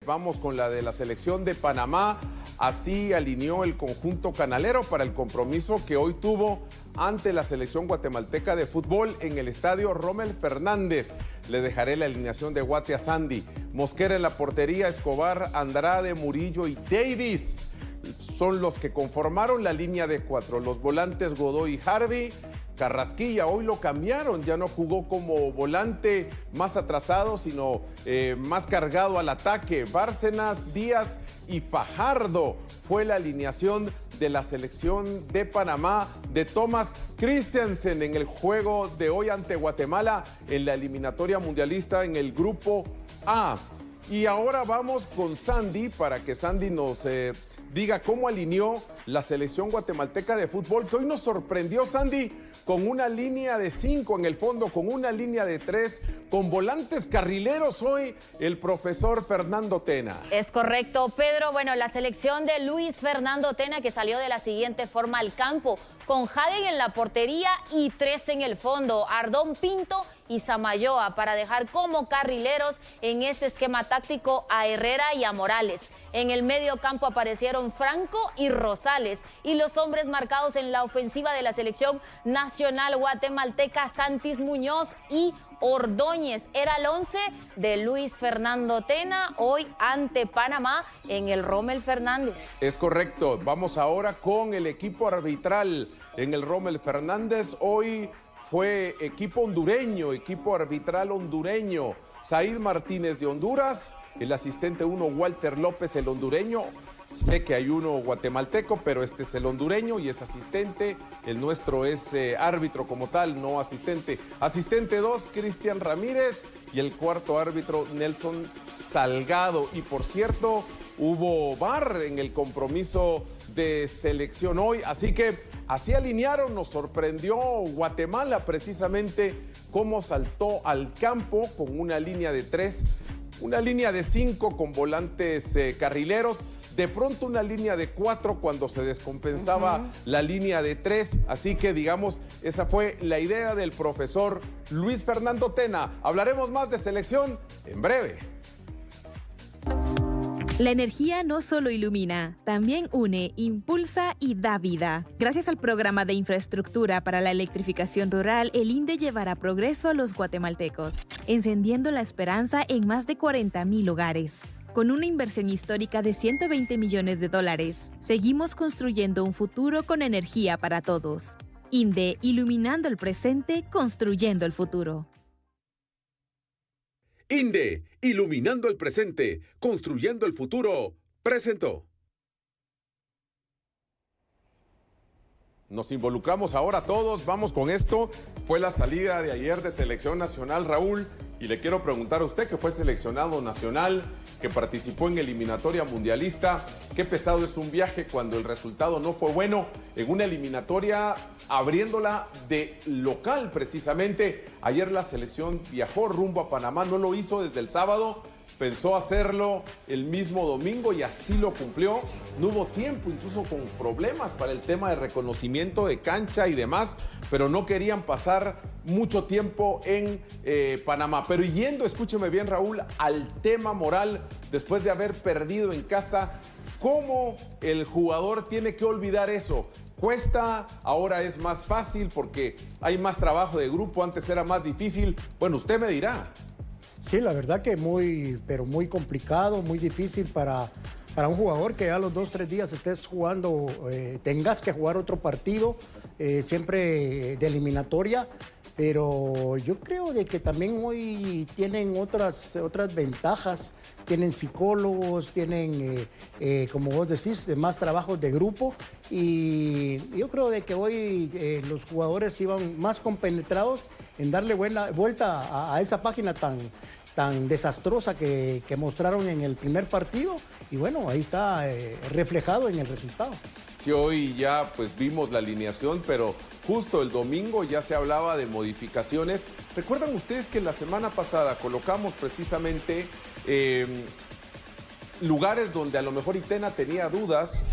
vamos con la de la selección de Panamá. Así alineó el conjunto canalero para el compromiso que hoy tuvo ante la selección guatemalteca de fútbol en el estadio Rommel Fernández. Le dejaré la alineación de Guate a Sandy. Mosquera en la portería, Escobar, Andrade, Murillo y Davis son los que conformaron la línea de 4. Los volantes Godoy y Harvey. Carrasquilla hoy lo cambiaron, ya no jugó como volante más atrasado, sino más cargado al ataque. Bárcenas, Díaz y Fajardo fue la alineación de la selección de Panamá de Thomas Christiansen en el juego de hoy ante Guatemala en la eliminatoria mundialista en el grupo A. Y ahora vamos con Sandy para que Sandy nos diga cómo alineó la selección guatemalteca de fútbol, que hoy nos sorprendió, Sandy, con una línea de 5 en el fondo, con una línea de 3, con volantes carrileros hoy, el profesor Fernando Tena. Es correcto, Pedro. Bueno, la selección de Luis Fernando Tena, que salió de la siguiente forma al campo, con Hagen en la portería y 3 en el fondo, Ardón, Pinto y Samayoa, para dejar como carrileros en este esquema táctico a Herrera y a Morales. En el medio campo aparecieron Franco y Rosales, y los hombres marcados en la ofensiva de la selección nacional guatemalteca, Santis Muñoz y Ordóñez. Era el 11 de Luis Fernando Tena hoy ante Panamá en el Rommel Fernández. Es correcto. Vamos ahora con el equipo arbitral en el Rommel Fernández. Hoy fue equipo hondureño, equipo arbitral hondureño. Said Martínez de Honduras, el asistente 1 Walter López, el hondureño. Sé que hay uno guatemalteco, pero este es el hondureño y es asistente. El nuestro es árbitro como tal, no asistente. Asistente 2, Cristian Ramírez, y el cuarto árbitro, Nelson Salgado. Y por cierto, hubo VAR en el compromiso de selección hoy, así que así alinearon. Nos sorprendió Guatemala precisamente cómo saltó al campo con una línea de 3, una línea de 5 con volantes carrileros. De pronto una línea de 4 cuando se descompensaba la línea de 3. Así que, digamos, esa fue la idea del profesor Luis Fernando Tena. Hablaremos más de selección en breve. La energía no solo ilumina, también une, impulsa y da vida. Gracias al programa de infraestructura para la electrificación rural, el INDE llevará progreso a los guatemaltecos, encendiendo la esperanza en más de 40,000 hogares. Con una inversión histórica de $120 millones, seguimos construyendo un futuro con energía para todos. INDE, iluminando el presente, construyendo el futuro. INDE, iluminando el presente, construyendo el futuro, presentó. Nos involucramos ahora todos, vamos con esto. Fue la salida de ayer de selección nacional, Raúl, y le quiero preguntar a usted, que fue seleccionado nacional, que participó en eliminatoria mundialista, qué pesado es un viaje cuando el resultado no fue bueno en una eliminatoria abriéndola de local precisamente. Ayer la selección viajó rumbo a Panamá, no lo hizo desde el sábado, pensó hacerlo el mismo domingo y así lo cumplió. No hubo tiempo, incluso con problemas para el tema de reconocimiento de cancha y demás, pero no querían pasar mucho tiempo en Panamá. Pero yendo, escúcheme bien, Raúl, al tema moral, después de haber perdido en casa, ¿cómo el jugador tiene que olvidar eso? Cuesta, ahora es más fácil porque hay más trabajo de grupo, antes era más difícil. Bueno, usted me dirá. Sí, la verdad que pero muy complicado, muy difícil para un jugador que a los 2-3 días estés jugando, tengas que jugar otro partido, siempre de eliminatoria. Pero yo creo de que también hoy tienen otras ventajas, tienen psicólogos, tienen, como vos decís, más trabajos de grupo, y yo creo de que hoy los jugadores iban más compenetrados en darle vuelta a esa página tan desastrosa que mostraron en el primer partido, y bueno, ahí está reflejado en el resultado. Sí, hoy ya pues vimos la alineación, pero justo el domingo ya se hablaba de modificaciones. ¿Recuerdan ustedes que la semana pasada colocamos precisamente lugares donde a lo mejor Itena tenía dudas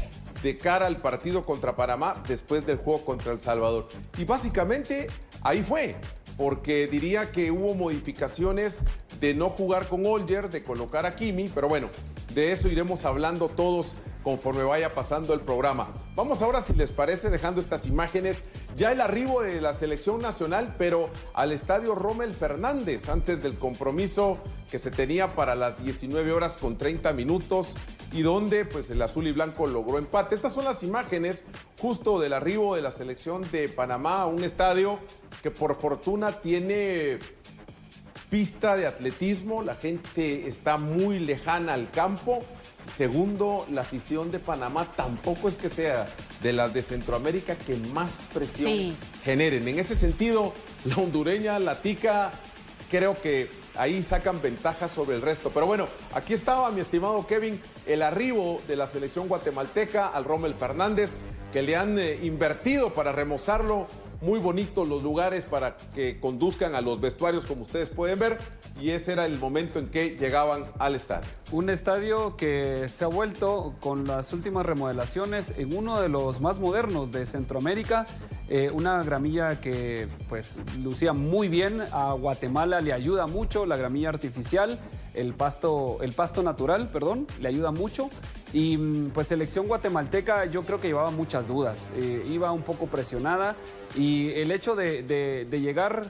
de cara al partido contra Panamá después del juego contra El Salvador? Y básicamente ahí fue, porque diría que hubo modificaciones de no jugar con Oller, de colocar a Kimi, pero bueno, de eso iremos hablando todos conforme vaya pasando el programa. Vamos ahora, si les parece, dejando estas imágenes, ya el arribo de la selección nacional, pero al estadio Rommel Fernández, antes del compromiso que se tenía para las 19 horas con 30 minutos y donde pues el azul y blanco logró empate. Estas son las imágenes justo del arribo de la selección de Panamá a un estadio que por fortuna tiene pista de atletismo, la gente está muy lejana al campo. Segundo, la afición de Panamá tampoco es que sea de las de Centroamérica que más presión generen. En este sentido, la hondureña, la tica, creo que ahí sacan ventaja sobre el resto. Pero bueno, aquí estaba, mi estimado Kevin, el arribo de la selección guatemalteca al Rommel Fernández, que le han invertido para remozarlo. Muy bonitos los lugares para que conduzcan a los vestuarios, como ustedes pueden ver, y ese era el momento en que llegaban al estadio. Un estadio que se ha vuelto, con las últimas remodelaciones, en uno de los más modernos de Centroamérica. Una gramilla que pues lucía muy bien. A Guatemala le ayuda mucho la gramilla artificial, el pasto natural, perdón, le ayuda mucho. Y pues selección guatemalteca yo creo que llevaba muchas dudas, iba un poco presionada, y el hecho de llegar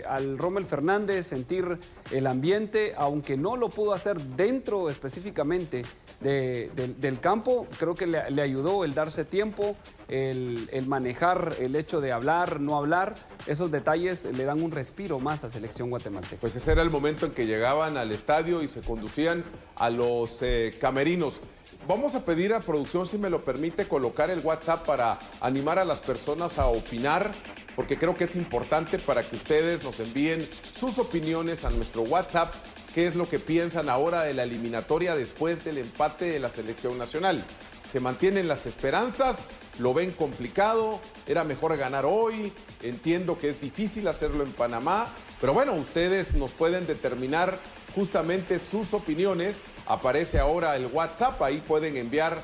al Rommel Fernández, sentir el ambiente, aunque no lo pudo hacer dentro específicamente del campo, creo que le ayudó el darse tiempo, el manejar el hecho de hablar, no hablar. Esos detalles le dan un respiro más a selección guatemalteca. Pues ese era el momento en que llegaban al estadio y se conducían a los camerinos. Vamos a pedir a producción, si me lo permite, colocar el WhatsApp para animar a las personas a opinar, porque creo que es importante para que ustedes nos envíen sus opiniones a nuestro WhatsApp. ¿Qué es lo que piensan ahora de la eliminatoria después del empate de la selección nacional? ¿Se mantienen las esperanzas? ¿Lo ven complicado? ¿Era mejor ganar hoy? Entiendo que es difícil hacerlo en Panamá, pero bueno, ustedes nos pueden determinar justamente sus opiniones. Aparece ahora el WhatsApp, ahí pueden enviar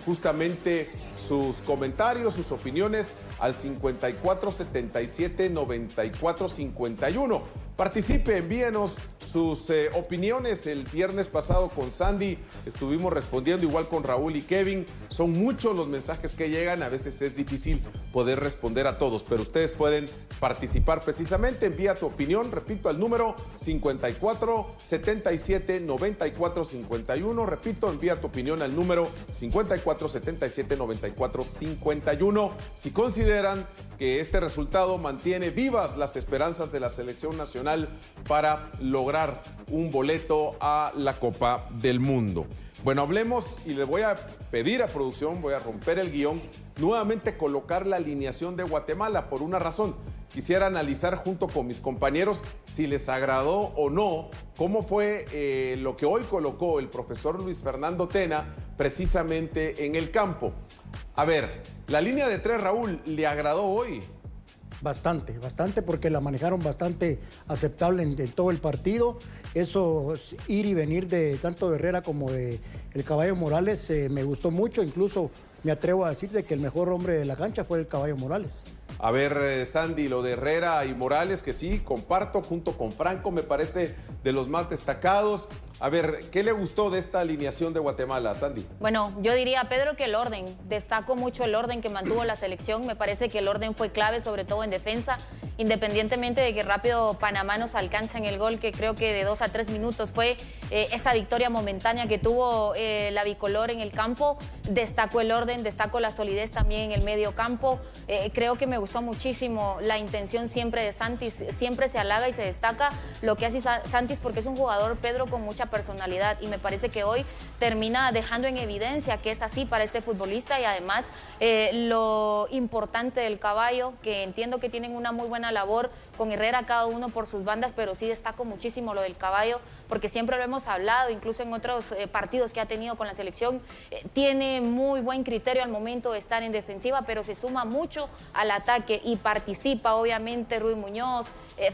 justamente sus comentarios, sus opiniones al 5477-9451. Participe, envíenos sus opiniones. El viernes pasado con Sandy estuvimos respondiendo, igual con Raúl y Kevin. Son muchos los mensajes que llegan, a veces es difícil poder responder a todos, pero ustedes pueden participar precisamente. Envía tu opinión, repito, al número 5477-9451. Repito, envía tu opinión al número 5477-9451. Si consideran que este resultado mantiene vivas las esperanzas de la selección nacional para lograr un boleto a la Copa del Mundo. Bueno, hablemos, y le voy a pedir a producción, voy a romper el guión, nuevamente colocar la alineación de Guatemala por una razón. Quisiera analizar junto con mis compañeros si les agradó o no cómo fue lo que hoy colocó el profesor Luis Fernando Tena precisamente en el campo. A ver, la línea de 3, Raúl, ¿le agradó hoy? Bastante, porque la manejaron bastante aceptable en todo el partido. Eso, ir y venir de tanto de Herrera como de el Caballo Morales, me gustó mucho. Incluso me atrevo a decir de que el mejor hombre de la cancha fue el Caballo Morales. A ver, Sandy, lo de Herrera y Morales, que sí, comparto, junto con Franco, me parece de los más destacados. A ver, ¿qué le gustó de esta alineación de Guatemala, Sandy? Bueno, yo diría, Pedro, que el orden. Destaco mucho el orden que mantuvo la selección. Me parece que el orden fue clave, sobre todo en defensa. Independientemente de que rápido Panamá nos alcanza en el gol, que creo que de 2 a 3 minutos fue esa victoria momentánea que tuvo la bicolor en el campo. Destaco el orden, destaco la solidez también en el medio campo. Creo que me gustó muchísimo la intención siempre de Santis. Siempre se halaga y se destaca lo que hace Santis, porque es un jugador, Pedro, con mucha personalidad, y me parece que hoy termina dejando en evidencia que es así para este futbolista. Y además lo importante del Caballo, que entiendo que tienen una muy buena labor con Herrera, cada uno por sus bandas, pero sí destaco muchísimo lo del Caballo, porque siempre lo hemos hablado, incluso en otros partidos que ha tenido con la selección. Tiene muy buen criterio al momento de estar en defensiva, pero se suma mucho al ataque y participa, obviamente, Ruiz Muñoz,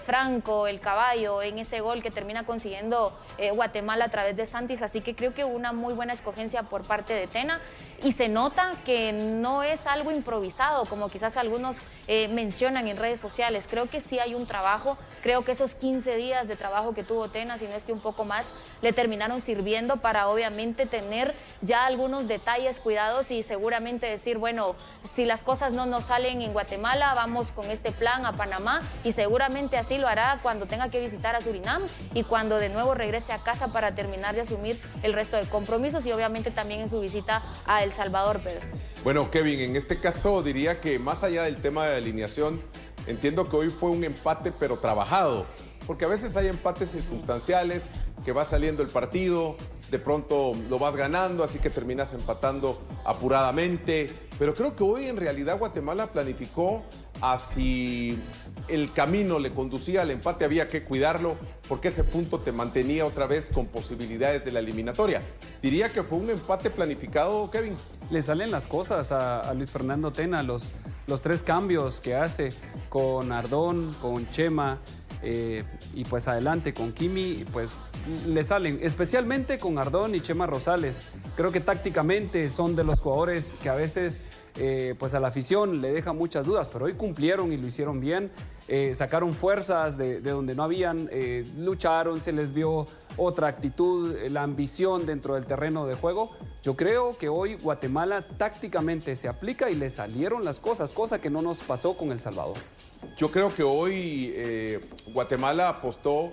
Franco, el Caballo, en ese gol que termina consiguiendo Guatemala a través de Santis. Así que creo que una muy buena escogencia por parte de Tena, y se nota que no es algo improvisado, como quizás algunos mencionan en redes sociales. Creo que sí hay hay un trabajo. Creo que esos 15 días de trabajo que tuvo Tena, si no es que un poco más, le terminaron sirviendo para obviamente tener ya algunos detalles cuidados y seguramente decir, bueno, si las cosas no nos salen en Guatemala, vamos con este plan a Panamá y seguramente así lo hará cuando tenga que visitar a Surinam y cuando de nuevo regrese a casa para terminar de asumir el resto de compromisos y obviamente también en su visita a El Salvador, Pedro. Bueno, Kevin, en este caso diría que más allá del tema de alineación, entiendo que hoy fue un empate pero trabajado, porque a veces hay empates circunstanciales, que va saliendo el partido, de pronto lo vas ganando, así que terminas empatando apuradamente, pero creo que hoy en realidad Guatemala planificó si el camino le conducía al empate había que cuidarlo, porque ese punto te mantenía otra vez con posibilidades de la eliminatoria. Diría que fue un empate planificado, Kevin. Le salen las cosas a Luis Fernando Tena, los 3 cambios que hace con Ardón, con Chema y pues adelante con Kimi, pues le salen, especialmente con Ardón y Chema Rosales. Creo que tácticamente son de los jugadores que a veces pues a la afición le deja muchas dudas, pero hoy cumplieron y lo hicieron bien. Sacaron fuerzas de donde no habían, lucharon, se les vio otra actitud, la ambición dentro del terreno de juego. Yo creo que hoy Guatemala tácticamente se aplica y le salieron las cosas, cosa que no nos pasó con El Salvador. Yo creo que hoy Guatemala apostó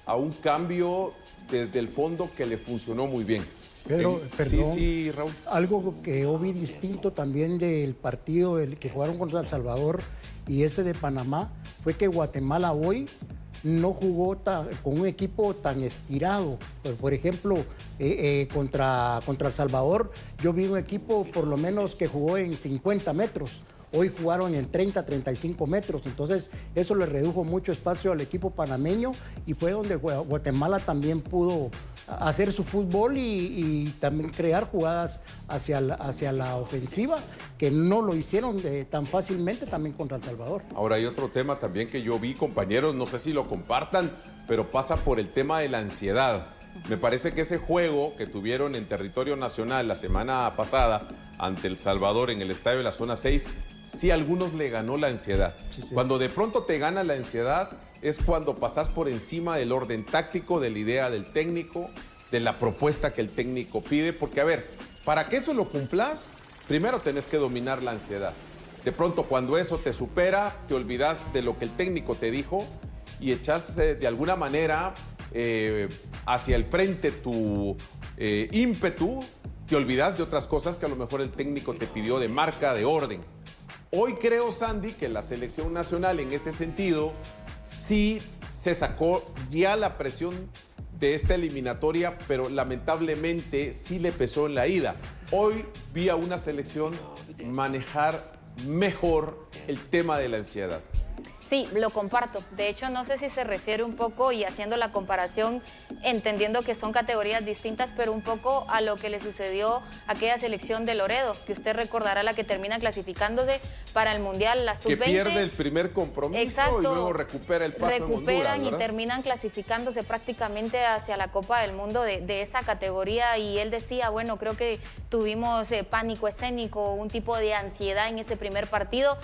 a un cambio desde el fondo que le funcionó muy bien. Pero, perdón, sí, Raúl. Algo que yo vi distinto también del partido que jugaron contra El Salvador y de Panamá fue que Guatemala hoy no jugó con un equipo tan estirado. Por ejemplo, contra El Salvador yo vi un equipo por lo menos que jugó en 50 metros. Hoy jugaron en 30, 35 metros, entonces eso le redujo mucho espacio al equipo panameño y fue donde Guatemala también pudo hacer su fútbol y también crear jugadas hacia la ofensiva, que no lo hicieron tan fácilmente también contra El Salvador. Ahora hay otro tema también que yo vi, compañeros, no sé si lo compartan, pero pasa por el tema de la ansiedad. Me parece que ese juego que tuvieron en territorio nacional la semana pasada ante El Salvador en el estadio de la zona 6, sí a algunos le ganó la ansiedad. Sí. Cuando de pronto te gana la ansiedad es cuando pasas por encima del orden táctico, de la idea del técnico, de la propuesta que el técnico pide, porque a ver, para que eso lo cumplas, primero tenés que dominar la ansiedad. De pronto cuando eso te supera, te olvidas de lo que el técnico te dijo y echas de alguna manera hacia el frente tu ímpetu, te olvidas de otras cosas que a lo mejor el técnico te pidió de marca, de orden. Hoy creo, Sandy, que la selección nacional en ese sentido sí se sacó ya la presión de esta eliminatoria, pero lamentablemente sí le pesó en la ida. Hoy vi a una selección manejar mejor el tema de la ansiedad. Sí, lo comparto. De hecho, no sé si se refiere un poco, y haciendo la comparación, entendiendo que son categorías distintas, pero un poco a lo que le sucedió a aquella selección de Loredo, que usted recordará, la que termina clasificándose para el Mundial, la sub-20. Que pierde el primer compromiso. Exacto. Y luego recupera el paso en Honduras, recuperan y terminan clasificándose prácticamente hacia la Copa del Mundo de esa categoría. Y él decía, bueno, creo que tuvimos pánico escénico, un tipo de ansiedad en ese primer partido.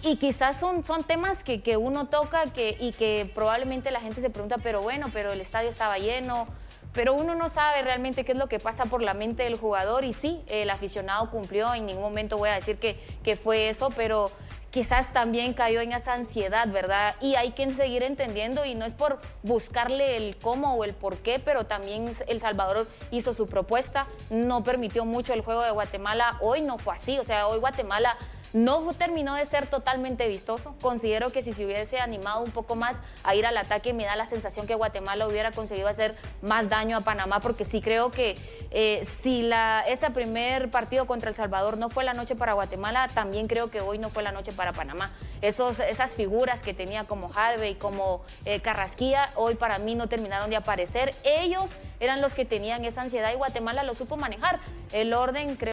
Y quizás son temas que uno toca y que probablemente la gente se pregunta, pero bueno, pero el estadio estaba lleno, pero uno no sabe realmente qué es lo que pasa por la mente del jugador. Y sí, el aficionado cumplió, en ningún momento voy a decir que fue eso, pero quizás también cayó en esa ansiedad, ¿verdad? Y hay que seguir entendiendo, y no es por buscarle el cómo o el por qué, pero también El Salvador hizo su propuesta, no permitió mucho el juego de Guatemala. Hoy no fue así, o sea, hoy Guatemala no terminó de ser totalmente vistoso. Considero que si se hubiese animado un poco más a ir al ataque, me da la sensación que Guatemala hubiera conseguido hacer más daño a Panamá, porque sí creo que si ese primer partido contra El Salvador no fue la noche para Guatemala, también creo que hoy no fue la noche para Panamá. Esas figuras que tenía como Harvey, como Carrasquilla, hoy para mí no terminaron de aparecer. Ellos eran los que tenían esa ansiedad y Guatemala lo supo manejar. El orden, creo